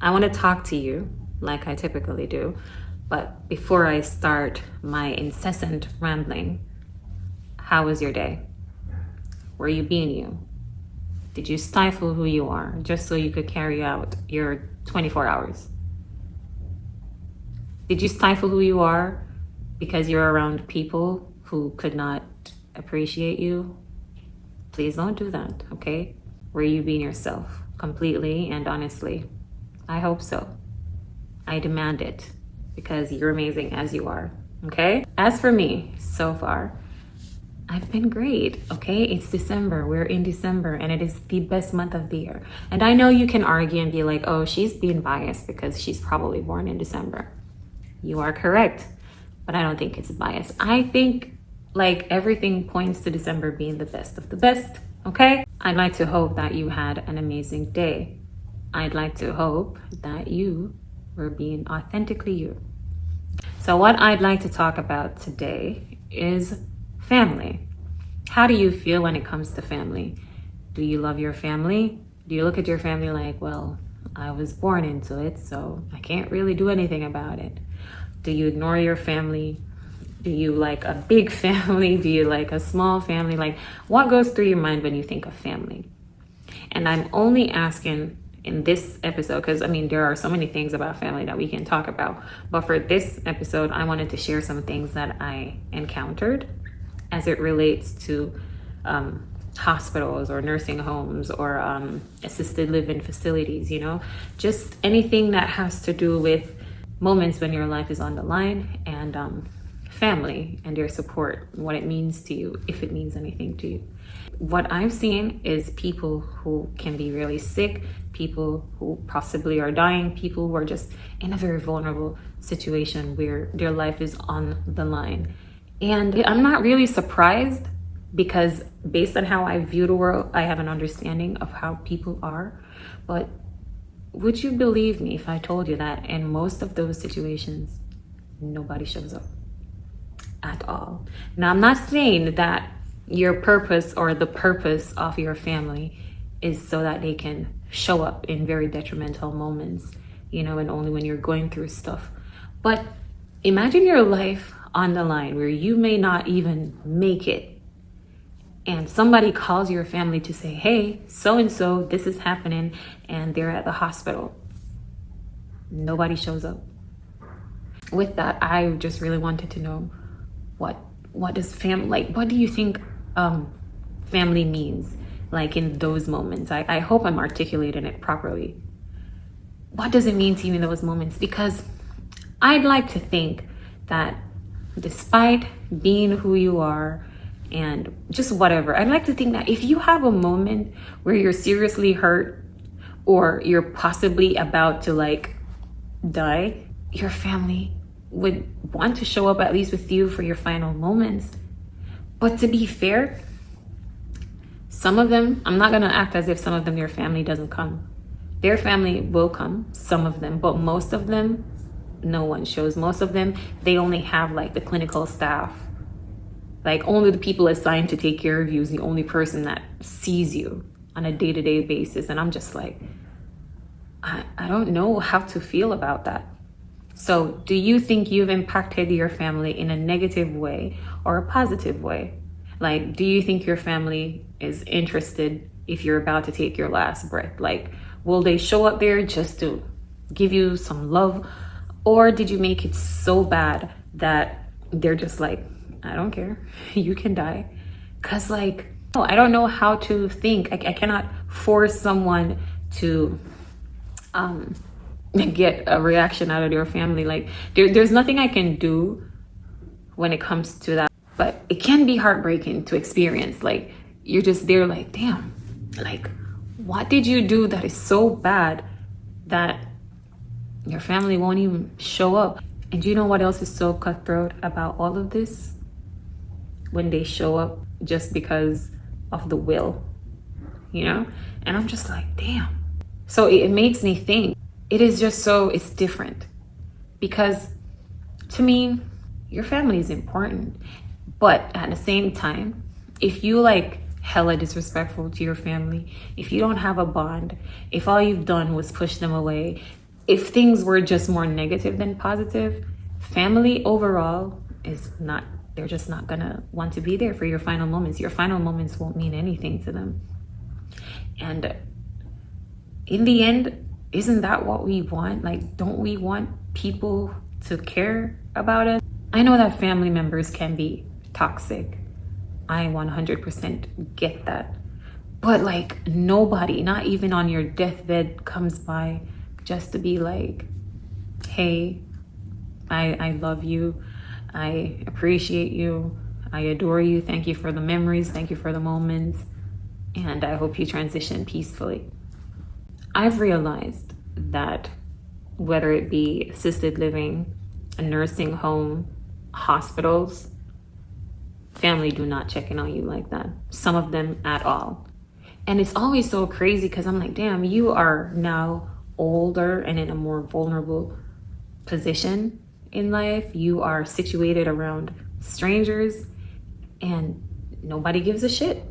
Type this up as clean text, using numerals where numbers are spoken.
I want to talk to you like I typically do, but before I start my incessant rambling, how was your day? Were you being you? Did you stifle who you are just so you could carry out your 24 hours? Did you stifle who you are because you're around people who could not appreciate you? Please don't do that, okay? Were you being yourself completely and honestly? I hope so. I demand it because you're amazing as you are, okay? As for me, so far, I've been great, okay? It's December, we're in December, and it is the best month of the year. And I know you can argue and be like, oh, she's being biased because she's probably born in December. You are correct, but I don't think it's bias. I think like everything points to December being the best of the best, okay? I'd like to hope that you had an amazing day. I'd like to hope that you were being authentically you. So what I'd like to talk about today is family. How do you feel when it comes to family? Do you love your family? Do you look at your family like, well, I was born into it, so I can't really do anything about it? Do you ignore your family? Do you like a big family? Do you like a small family? Like, what goes through your mind when you think of family? And I'm only asking in this episode, because I mean, there are so many things about family that we can talk about. But for this episode, I wanted to share some things that I encountered as it relates to hospitals or nursing homes or assisted living facilities, you know, just anything that has to do with moments when your life is on the line, and family and their support, what it means to you, if it means anything to you. What I've seen is people who can be really sick, people who possibly are dying, people who are just in a very vulnerable situation where their life is on the line. And I'm not really surprised because based on how I view the world, I have an understanding of how people are. But would you believe me if I told you that in most of those situations, nobody shows up at all? Now, I'm not saying that your purpose or the purpose of your family is so that they can show up in very detrimental moments, you know, and only when you're going through stuff. But imagine your life on the line where you may not even make it, and somebody calls your family to say, hey, so-and-so, this is happening, and they're at the hospital. Nobody shows up. With that, I just really wanted to know what does family, like, what do you think family means, like in those moments? I hope I'm articulating it properly. What does it mean to you in those moments? Because I'd like to think that despite being who you are and just whatever, I'd like to think that if you have a moment where you're seriously hurt or you're possibly about to like die, your family would want to show up at least with you for your final moments. But to be fair, some of them, I'm not going to act as if some of them, your family doesn't come. Their family will come, some of them, but most of them, no one shows. Most of them, they only have like the clinical staff. Like only the people assigned to take care of you is the only person that sees you on a day-to-day basis. And I'm just like, I don't know how to feel about that. So do you think you've impacted your family in a negative way or a positive way? Like, do you think your family is interested if you're about to take your last breath? Like, will they show up there just to give you some love? Or did you make it so bad that they're just like, I don't care, you can die? Cause like, no, I don't know how to think. I cannot force someone to get a reaction out of your family. Like there's nothing I can do when it comes to that, but it can be heartbreaking to experience. Like you're just there like, damn, like what did you do that is so bad that your family won't even show up? And do you know what else is so cutthroat about all of this? When they show up just because of the will, you know? And I'm just like, damn. So it makes me think, it is just so, it's different. Because to me, your family is important. But at the same time, if you like hella disrespectful to your family, if you don't have a bond, if all you've done was push them away, if things were just more negative than positive, family overall is not, they're just not gonna want to be there for your final moments. Your final moments won't mean anything to them. And in the end, isn't that what we want? Like, don't we want people to care about us? I know that family members can be toxic. I 100% get that. But like, nobody, not even on your deathbed, comes by just to be like, hey, I love you. I appreciate you. I adore you. Thank you for the memories. Thank you for the moments. And I hope you transition peacefully. I've realized that whether it be assisted living, a nursing home, hospitals, family do not check in on you like that. Some of them at all. And it's always so crazy because I'm like, damn, you are now older and in a more vulnerable position in life. You are situated around strangers and nobody gives a shit.